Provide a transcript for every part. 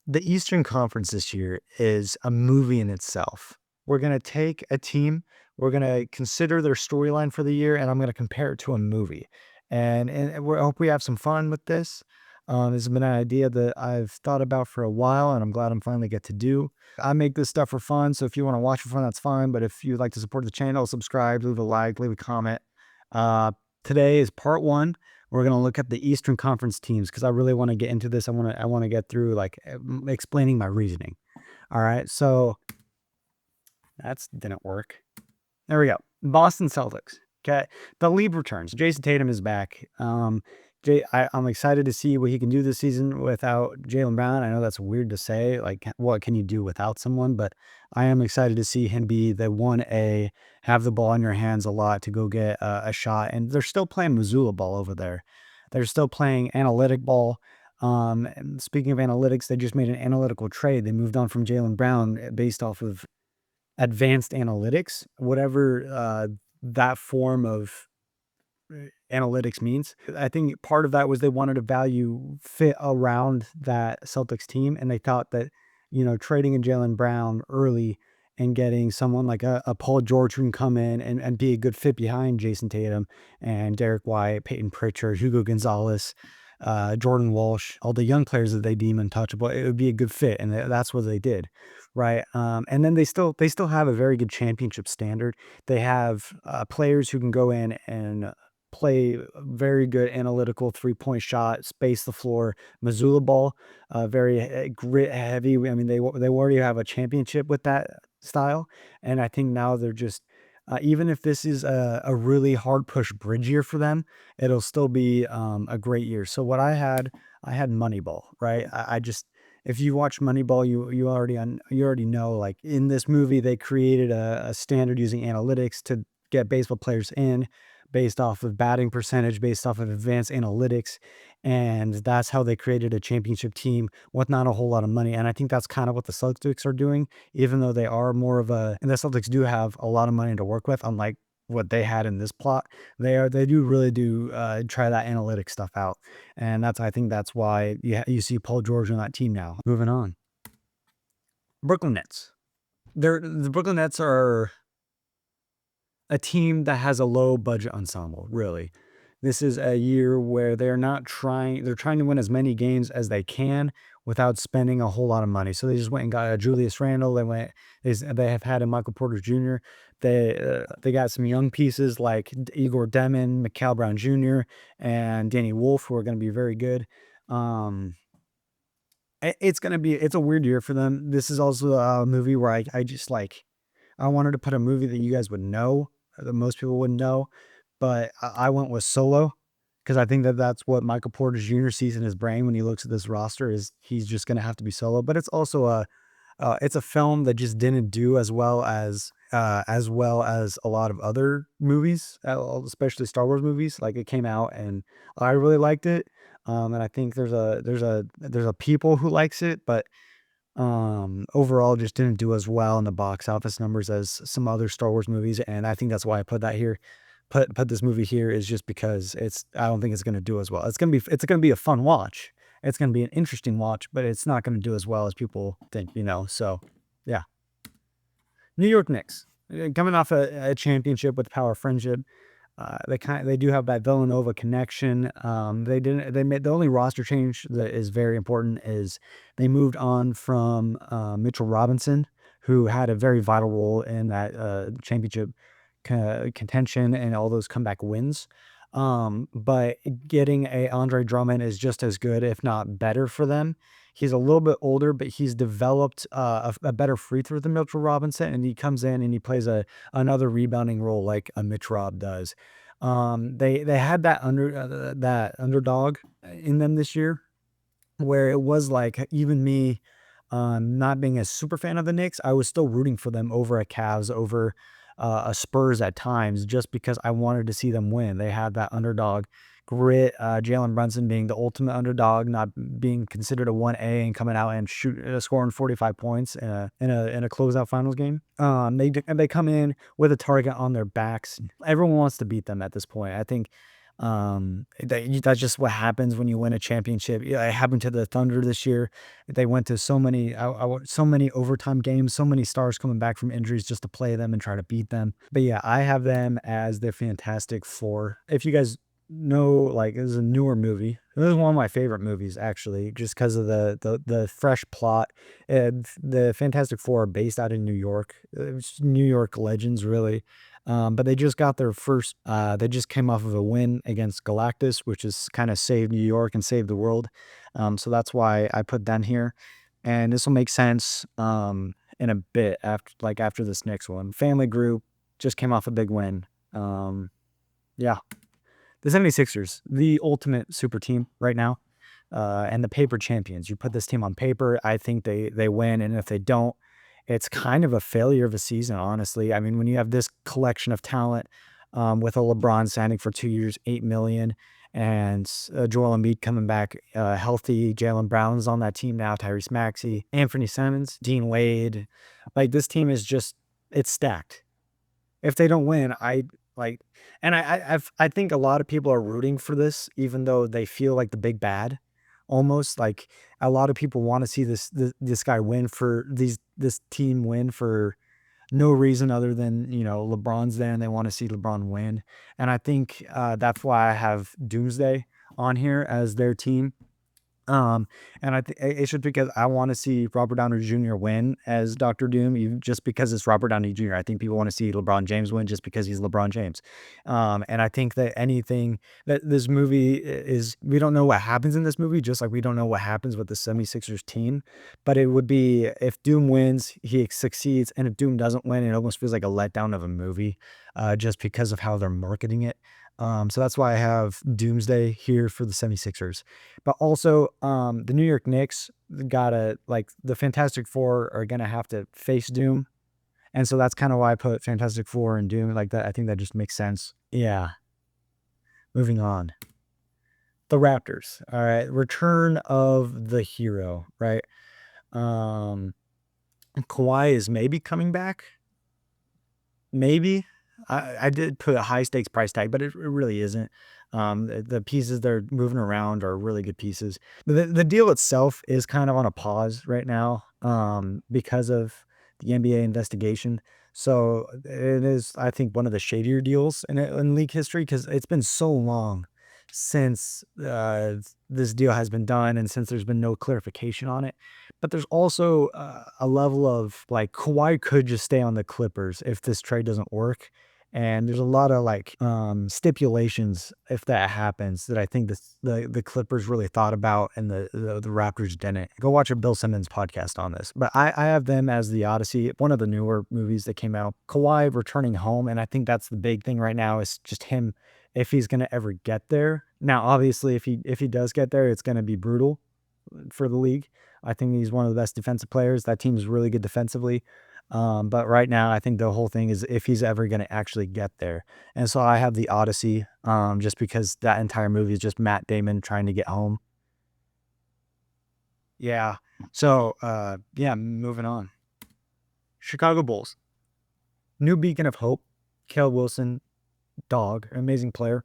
The Eastern Conference this year is a movie in itself. We're going to take a team, we're going to consider their storyline for the year, and I'm going to compare it to a movie. I hope we have some fun with this. This has been an idea that I've thought about for a while, and I'm glad I'm finally get to do. I make this stuff for fun, so if you want to watch for fun, that's fine. But if you'd like to support the channel, subscribe, leave a like, leave a comment. Uh, Today is part one. We're going to look at the Eastern Conference teams because I really want to get into this. I want to get through like explaining my reasoning. All right. So that's didn't work. There we go. Boston Celtics. Okay. The lead returns. Jason Tatum is back. I'm excited to see what he can do this season without Jaylen Brown. I know that's weird to say. Like, what can you do without someone? But I am excited to see him be the 1A, have the ball in your hands a lot to go get a shot. And they're still playing Missoula ball over there. They're still playing analytic ball. And speaking of analytics, they just made an analytical trade. They moved on from Jaylen Brown based off of advanced analytics, whatever that form of analytics means. I think part of that was they wanted a value fit around that Celtics team, and they thought that, trading in Jaylen Brown early and getting someone like a Paul George who can come in and be a good fit behind Jason Tatum and Derek White, Peyton Pritchard, Hugo Gonzalez, Jordan Walsh, all the young players that they deem untouchable, it would be a good fit, and that's what they did, right? And then they still have a very good championship standard. They have players who can go in and play very good analytical 3-point shot, space the floor, Missoula ball, very grit heavy. I mean, they already have a championship with that style, and I think now they're just even if this is a really hard push bridge year for them, it'll still be a great year. So I had Moneyball, right? I just if you watch Moneyball, you already know like in this movie they created a standard using analytics to get baseball players in based off of batting percentage, based off of advanced analytics. And that's how they created a championship team with not a whole lot of money. And I think that's kind of what the Celtics are doing, even though they are more of and the Celtics do have a lot of money to work with, unlike what they had in this plot. They do really do try that analytic stuff out. And I think that's why you see Paul George on that team now. Moving on. Brooklyn Nets. The Brooklyn Nets are a team that has a low budget ensemble, really. This is a year where they're trying to win as many games as they can without spending a whole lot of money. So they just went and got a Julius Randle. They have had a Michael Porter Jr. They got some young pieces like Igor Demon, Mikal Brown Jr., and Danny Wolf, who are going to be very good. Um, it's a weird year for them. This is also a movie where I just like I wanted to put a movie that you guys would know, that most people wouldn't know, but I went with Solo because I think that that's what Michael Porter Jr. sees in his brain when he looks at this roster is he's just going to have to be Solo. But it's also it's a film that just didn't do as well as a lot of other movies, especially Star Wars movies. Like it came out and I really liked it, and I think there's a people who likes it, but overall just didn't do as well in the box office numbers as some other Star Wars movies, and I think that's why I put that here. Put this movie here is just because I don't think it's gonna do as well. It's gonna be a fun watch. It's gonna be an interesting watch, but it's not gonna do as well as people think. So yeah. New York Knicks. Coming off a championship with Power Friendship. They do have that Villanova connection. They made the only roster change that is very important is they moved on from Mitchell Robinson, who had a very vital role in that championship contention and all those comeback wins. But getting a Andre Drummond is just as good, if not better, for them. He's a little bit older, but he's developed a better free throw than Mitchell Robinson, and he comes in and he plays another rebounding role like a Mitch Rob does. They had that underdog in them this year, where it was like even me, not being a super fan of the Knicks, I was still rooting for them over a Cavs, over a Spurs at times, just because I wanted to see them win. They had that underdog grit. Jalen Brunson being the ultimate underdog, not being considered a 1A and coming out and scoring 45 points in a closeout finals game. They come in with a target on their backs. Everyone wants to beat them at this point. I think That's just what happens when you win a championship. Yeah, it happened to the Thunder this year. They went to so many overtime games, so many stars coming back from injuries just to play them and try to beat them. But yeah, I have them as the Fantastic Four. If you guys know, like, this is a newer movie. This is one of my favorite movies, actually, just because of the fresh plot. And the Fantastic Four are based out in New York. It's New York legends, really. But they just got their first. They just came off of a win against Galactus, which has kind of saved New York and saved the world. So that's why I put them here, and this will make sense in a bit after this next one. Family Group just came off a big win. Yeah, the 76ers, the ultimate super team right now, and the paper champions. You put this team on paper, I think they win, and if they don't, it's kind of a failure of a season, honestly. I mean, when you have this collection of talent, with a LeBron signing for 2 years, 8 million, and Joel Embiid coming back healthy, Jalen Brown's on that team now, Tyrese Maxey, Anthony Simmons, Dean Wade, like this team is just it's stacked. If they don't win, like, and I think a lot of people are rooting for this, even though they feel like the big bad, almost like a lot of people want to see this guy win for this team win for no reason other than LeBron's there and they want to see LeBron win, and I think that's why I have Doomsday on here as their team. Um, and I think it's just because I want to see Robert Downey Jr. win as Doctor Doom, even just because it's Robert Downey Jr. I think people want to see LeBron James win just because he's LeBron James. And I think that anything that this movie is, we don't know what happens in this movie, just like we don't know what happens with the 76ers team. But it would be if Doom wins, he succeeds. And if Doom doesn't win, it almost feels like a letdown of a movie, just because of how they're marketing it. So that's why I have Doomsday here for the 76ers. But also, the New York Knicks gotta like the Fantastic Four are gonna have to face Doom, and so that's kind of why I put Fantastic Four and Doom like that. I think that just makes sense. Yeah. Moving on, the Raptors. All right, return of the hero. Right. Um, Kawhi is maybe coming back. Maybe. I did put a high stakes price tag, but it really isn't. The pieces they're moving around are really good pieces. The deal itself is kind of on a pause right now, because of the NBA investigation. So it is, I think, one of the shadier deals in league history because it's been so long since this deal has been done and since there's been no clarification on it. But there's also a level of like Kawhi could just stay on the Clippers if this trade doesn't work. And there's a lot of like stipulations if that happens that I think the Clippers really thought about and the Raptors didn't. Go watch a Bill Simmons podcast on this. But I have them as the Odyssey, one of the newer movies that came out. Kawhi returning home, and I think that's the big thing right now is just him if he's gonna ever get there. Now, obviously, if he does get there, it's gonna be brutal for the league. I think he's one of the best defensive players. That team is really good defensively. But right now, I think the whole thing is if he's ever going to actually get there. And so I have the Odyssey, just because that entire movie is just Matt Damon trying to get home. Yeah. So, yeah, moving on. Chicago Bulls, new beacon of hope. Caleb Wilson, dog, amazing player.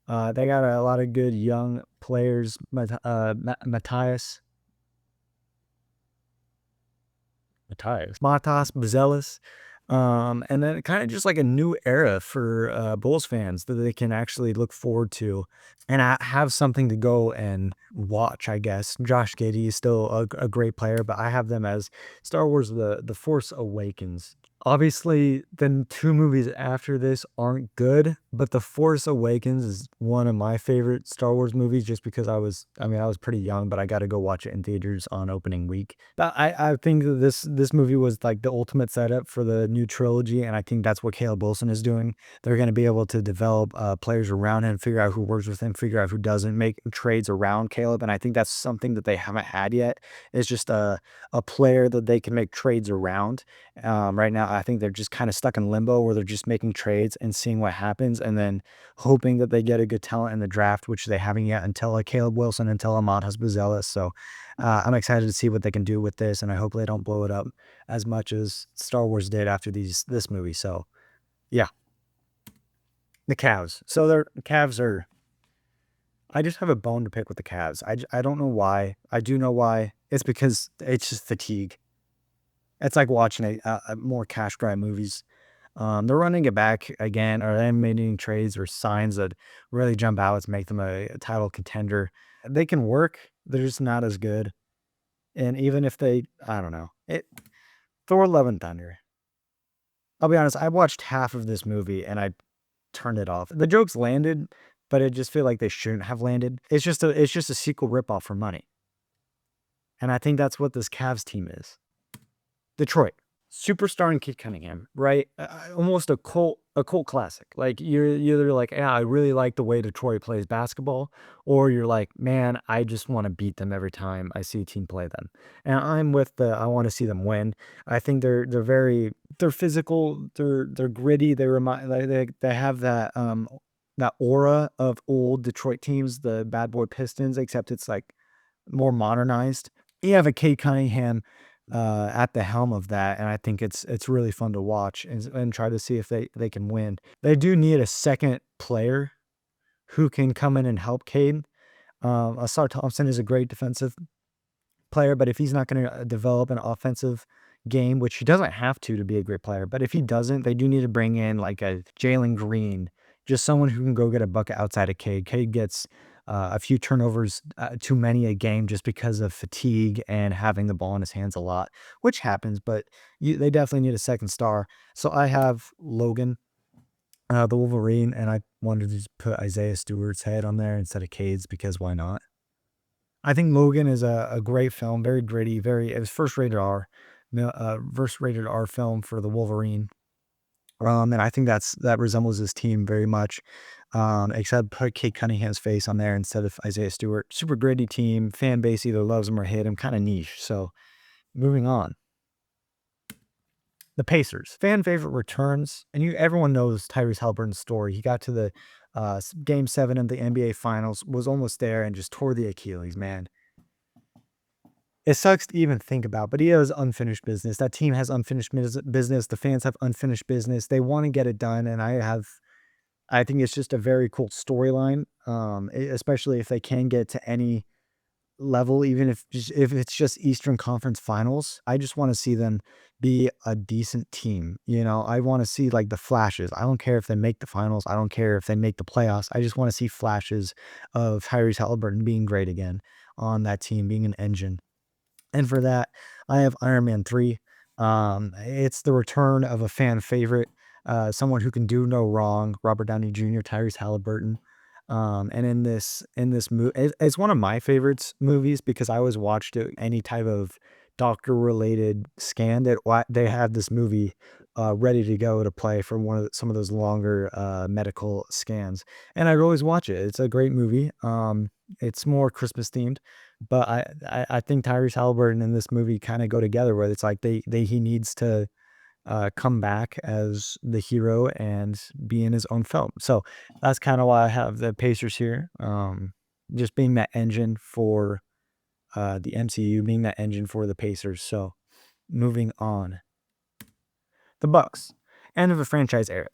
They got a lot of good young players. Matthias Matas Buzelis. And then kind of just like a new era for Bulls fans that they can actually look forward to and have something to go and watch, I guess. Josh Giddey is still a great player, but I have them as Star Wars The Force Awakens. Obviously, the two movies after this aren't good, but The Force Awakens is one of my favorite Star Wars movies just because I was pretty young, but I got to go watch it in theaters on opening week. But I think that this movie was like the ultimate setup for the new trilogy, and I think that's what Caleb Wilson is doing. They're going to be able to develop players around him, figure out who works with him, figure out who doesn't, make trades around Caleb, and I think that's something that they haven't had yet. It's just a player that they can make trades around. Right now, I think they're just kind of stuck in limbo where they're just making trades and seeing what happens, and then hoping that they get a good talent in the draft, which they haven't yet until Caleb Wilson, until Ahmad Hasbuzelis. So I'm excited to see what they can do with this, and I hope they don't blow it up as much as Star Wars did after this movie. So yeah, The Cavs. So the Cavs are. I just have a bone to pick with the Cavs. I don't know why. I do know why. It's because it's just fatigue. It's like watching a more cash grab movies. They're running it back again, or them making trades or signs that really jump out to make them a title contender. They can work. They're just not as good. And even if they, I don't know, Thor: Love and Thunder. I'll be honest. I watched half of this movie and I turned it off. The jokes landed, but I just feel like they shouldn't have landed. It's just a sequel ripoff for money, and I think that's what this Cavs team is. Detroit. Superstar and Kid Cunningham, right? Almost a cult classic. Like you're either like, yeah, I really like the way Detroit plays basketball, or you're like, man, I just want to beat them every time I see a team play them. And I'm with the I want to see them win. I think they're physical, they're gritty. They remind they have that aura of old Detroit teams, the Bad Boy Pistons, except it's like more modernized. You have a Cade Cunningham at the helm of that, and I think it's really fun to watch and try to see if they can win. They do need a second player who can come in and help Cade. Asar Thompson is a great defensive player, but if he's not going to develop an offensive game, which he doesn't have to be a great player, but if he doesn't, they do need to bring in like a Jalen Green, just someone who can go get a bucket outside of Cade. Cade gets a few turnovers too many a game just because of fatigue and having the ball in his hands a lot, which happens, but they definitely need a second star. So I have Logan, the Wolverine, and I wanted to just put Isaiah Stewart's head on there instead of Cade's because why not? I think Logan is a great film, very gritty, it was first rated R, first rated R film for the Wolverine. And I think that resembles his team very much. Except put Kate Cunningham's face on there instead of Isaiah Stewart. Super gritty team, fan base either loves him or hate him, kind of niche. So moving on. The Pacers, fan favorite returns, and everyone knows Tyrese Halliburton's story. He got to the Game 7 of the NBA Finals, was almost there, and just tore the Achilles, man. It sucks to even think about, but he has unfinished business. That team has unfinished business. The fans have unfinished business. They want to get it done, and I think it's just a very cool storyline, especially if they can get to any level, even if it's just Eastern Conference Finals. I just want to see them be a decent team. I want to see like the flashes. I don't care if they make the finals. I don't care if they make the playoffs. I just want to see flashes of Tyrese Halliburton being great again on that team, being an engine. And for that, I have Iron Man 3. It's the return of a fan favorite, someone who can do no wrong, Robert Downey Jr., Tyrese Halliburton. And in this movie, it's one of my favorites movies because I always watched it any type of doctor related scan that they have this movie ready to go to play for some of those longer medical scans, and I'd always watch it. It's a great movie. It's more Christmas themed, but I think Tyrese Halliburton in this movie kind of go together where it's like he needs to come back as the hero and be in his own film. So that's kind of why I have the Pacers here. Just being that engine for the MCU, being that engine for the Pacers. So moving on, the Bucks, end of a franchise era,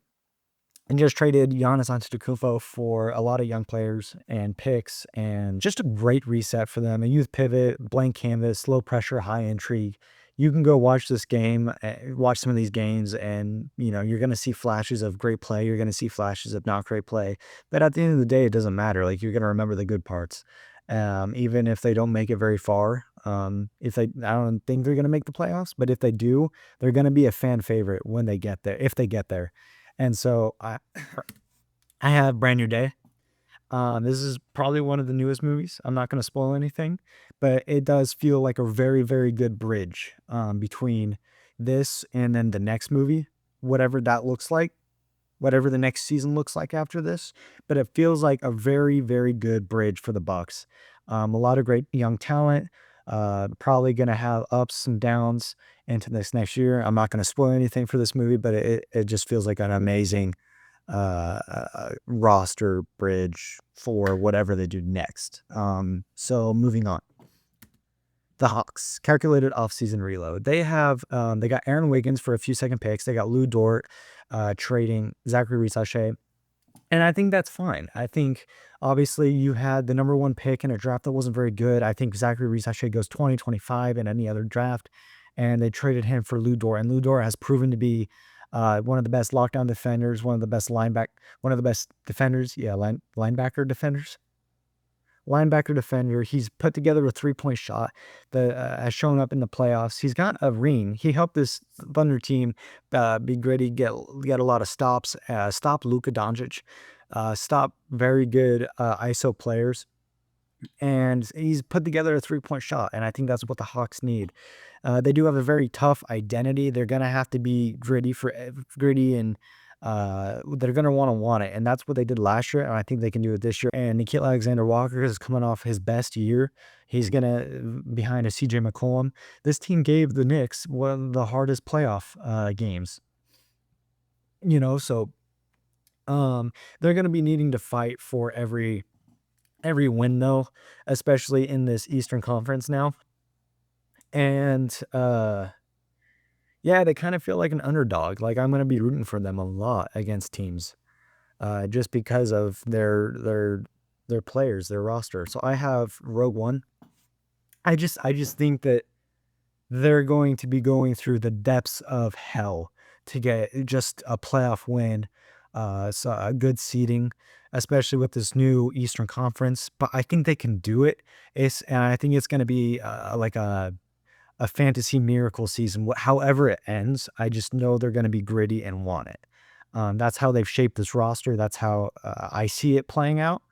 and just traded Giannis Antetokounmpo for a lot of young players and picks, and just a great reset for them. A youth pivot, blank canvas, low pressure, high intrigue. You can go watch this game, watch some of these games, and you're going to see flashes of great play. You're going to see flashes of not great play, but at the end of the day, it doesn't matter. Like you're going to remember the good parts, even if they don't make it very far. I don't think they're going to make the playoffs, but if they do, they're going to be a fan favorite when they get there. If they get there. And so I have Brand New Day. This is probably one of the newest movies. I'm not going to spoil anything, but it does feel like a very, very good bridge between this and then the next movie, whatever that looks like, whatever the next season looks like after this. But it feels like a very, very good bridge for the Bucks. A lot of great young talent. Probably going to have ups and downs into this next year. I'm not going to spoil anything for this movie, but it just feels like an amazing roster bridge for whatever they do next. So moving on. The Hawks, calculated offseason reload. They got Aaron Wiggins for a few second picks. They got Lou Dort trading Zachary Risache And I think that's fine. I think obviously you had the number one pick in a draft that wasn't very good. I think Zachary Reese goes 2025 in any other draft, and they traded him for Ludor. And Ludor has proven to be one of the best lockdown defenders, one of the best defenders. Yeah, linebacker defender. He's put together a 3-point shot that has shown up in the playoffs. He's got a ring. He helped this Thunder team be gritty, get a lot of stops, stop Luka Doncic, stop very good ISO players, and he's put together a 3-point shot, and I think that's what the Hawks need. They do have a very tough identity. They're gonna have to be gritty, and they're gonna want it, and that's what they did last year, and I think they can do it this year. And Nickeil Alexander-Walker is coming off his best year. He's gonna behind a CJ McCollum. This team gave the Knicks one of the hardest playoff games, so um, they're gonna be needing to fight for every win though, especially in this Eastern Conference now. And yeah, they kind of feel like an underdog. Like I'm gonna be rooting for them a lot against teams, just because of their players, their roster. So I have Rogue One. I just think that they're going to be going through the depths of hell to get just a playoff win, so a good seeding, especially with this new Eastern Conference. But I think they can do it. And I think it's going to be like a fantasy miracle season. However it ends, I just know they're going to be gritty and want it. That's how they've shaped this roster. That's how I see it playing out.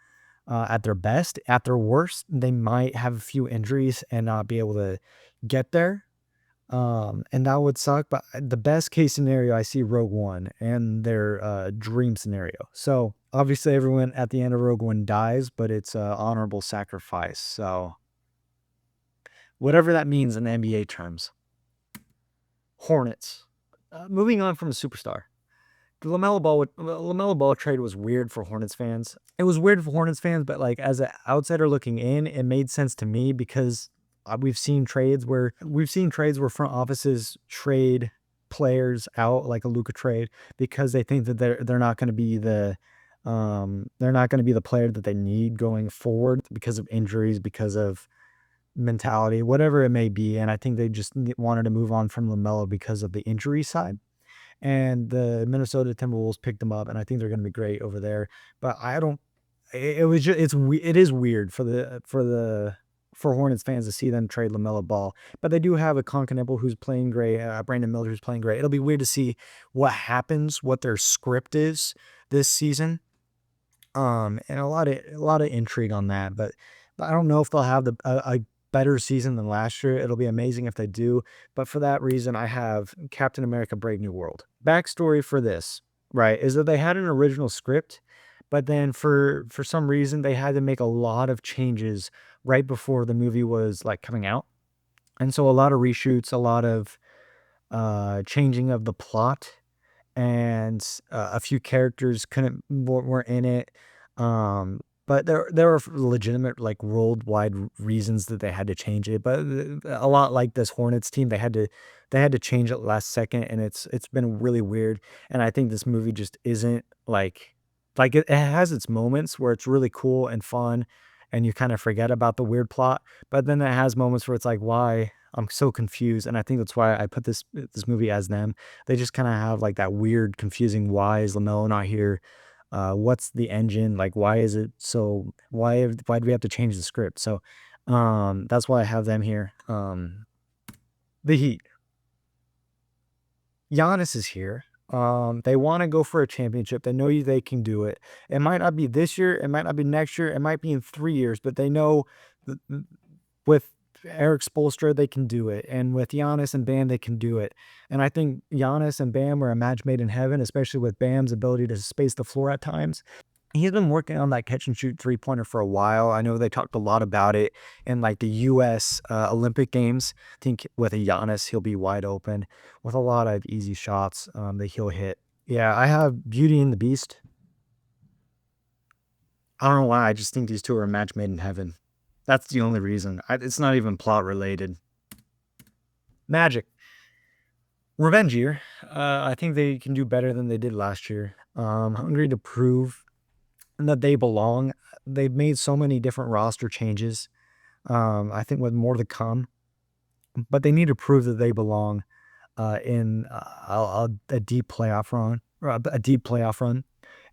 At their best, at their worst, they might have a few injuries and not be able to get there, and that would suck, but the best case scenario, I see Rogue One and their dream scenario. So obviously, everyone at the end of Rogue One dies, but it's an honorable sacrifice. So whatever that means in NBA terms. Hornets. Moving on from the superstar. The LaMelo Ball trade was weird for Hornets fans. It was weird for Hornets fans, but like as an outsider looking in, it made sense to me because we've seen trades where front offices trade players out, like a Luka trade, because they think that they're not going to be the player that they need going forward because of injuries, because of mentality, whatever it may be. And I think they just wanted to move on from LaMelo because of the injury side. And the Minnesota Timberwolves picked them up, and I think they're going to be great over there. But I don't. It was just it is weird for Hornets fans to see them trade LaMelo Ball, but they do have a Concanable who's playing great, Brandon Miller who's playing great. It'll be weird to see what happens, what their script is this season, and a lot of intrigue on that. But I don't know if they'll have a better season than last year. It'll be amazing if they do. But for that reason, I have Captain America: Brave New World. Backstory for this, right, is that they had an original script, but then for some reason they had to make a lot of changes right before the movie was like coming out. And so a lot of reshoots, a lot of changing of the plot, and a few characters weren't in it. But there were legitimate like worldwide reasons that they had to change it. But a lot like this Hornets team, they had to change it last second, and it's been really weird. And I think this movie just isn't like it has its moments where it's really cool and fun, and you kind of forget about the weird plot. But then it has moments where it's like, why? I'm so confused, and I think that's why I put this movie as them. They just kind of have like that weird, confusing. Why is Lamelo not here? What's the engine? Like, why is it so? Why do we have to change the script? So, that's why I have them here. The Heat. Giannis is here. They want to go for a championship. They know they can do it. It might not be this year. It might not be next year. It might be in 3 years. But they know th- th- with Eric Spoelstra, they can do it. And with Giannis and Bam, they can do it. And I think Giannis and Bam are a match made in heaven, especially with Bam's ability to space the floor at times. He's been working on that catch and shoot 3-pointer for a while. I know they talked a lot about it in like the US Olympic Games. I think with a Giannis, he'll be wide open with a lot of easy shots that he'll hit. Yeah, I have Beauty and the Beast. I don't know why. I just think these two are a match made in heaven. That's the only reason. It's not even plot related. Magic. Revenge year. I think they can do better than they did last year. Hungry to prove. and that they belong. They've made so many different roster changes. I think with more to come, but they need to prove that they belong in a deep playoff run, or a deep playoff run,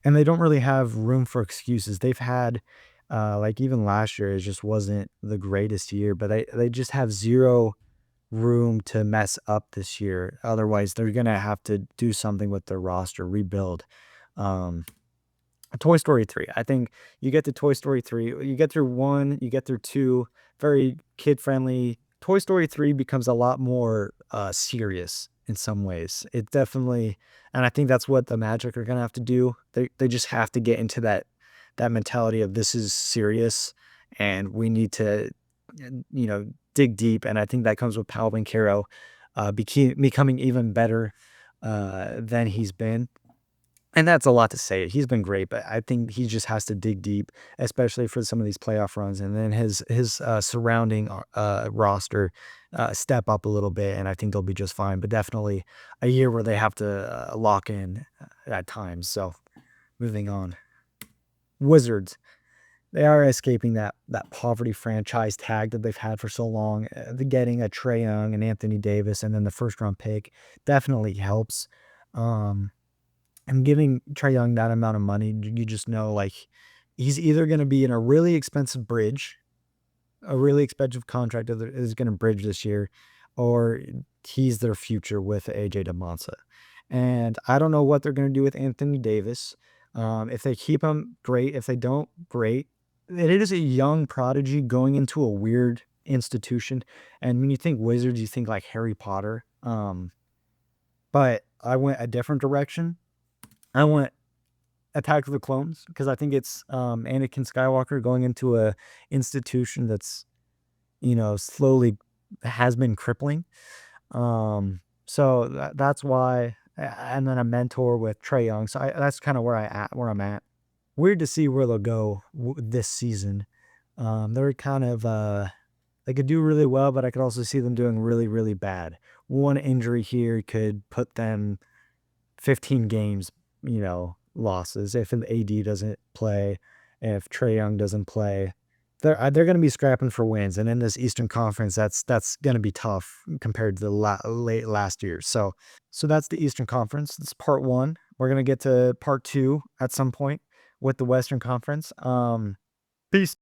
and they don't really have room for excuses. They've had, like even last year, it just wasn't the greatest year, but they just have zero room to mess up this year. Otherwise, they're gonna have to do something with their roster, rebuild. Um, Toy Story 3. I think you get to Toy Story 3, you get through 1, you get through 2, very kid-friendly. Toy Story 3 becomes a lot more, serious in some ways. It definitely, and I think that's what the Magic are gonna have to do. They just have to get into that mentality of this is serious, and we need to, dig deep, and I think that comes with Paolo Banchero, becoming even better, than he's been. And that's a lot to say. He's been great, but I think he just has to dig deep, especially for some of these playoff runs, and then his surrounding roster step up a little bit, and I think they'll be just fine. But definitely a year where they have to lock in at times. So moving on, Wizards. They are escaping that poverty franchise tag that they've had for so long. Getting a Trae Young and Anthony Davis, and then the first round pick definitely helps. Um, and giving Trae Young that amount of money, you just know, like, he's either gonna be in a really expensive bridge, a really expensive contract that is gonna bridge this year, or he's their future with AJ DeMonsa. And I don't know what they're gonna do with Anthony Davis. If they keep him, great. If they don't, great. It is a young prodigy going into a weird institution, and when you think Wizards, you think like Harry Potter. But I went a different direction. I went Attack of the Clones because I think it's, Anakin Skywalker going into a institution that's, slowly has been crippling. So that's why, and then a mentor with Trae Young. So that's kind of where I'm at. Weird to see where they'll go this season. They're kind of, they could do really well, but I could also see them doing really, really bad. One injury here could put them 15 games, losses. If an AD doesn't play, if Trae Young doesn't play, they're going to be scrapping for wins. And in this Eastern Conference, that's going to be tough compared to the late last year. So that's the Eastern Conference. That's part one. We're going to get to part two at some point with the Western Conference. Peace.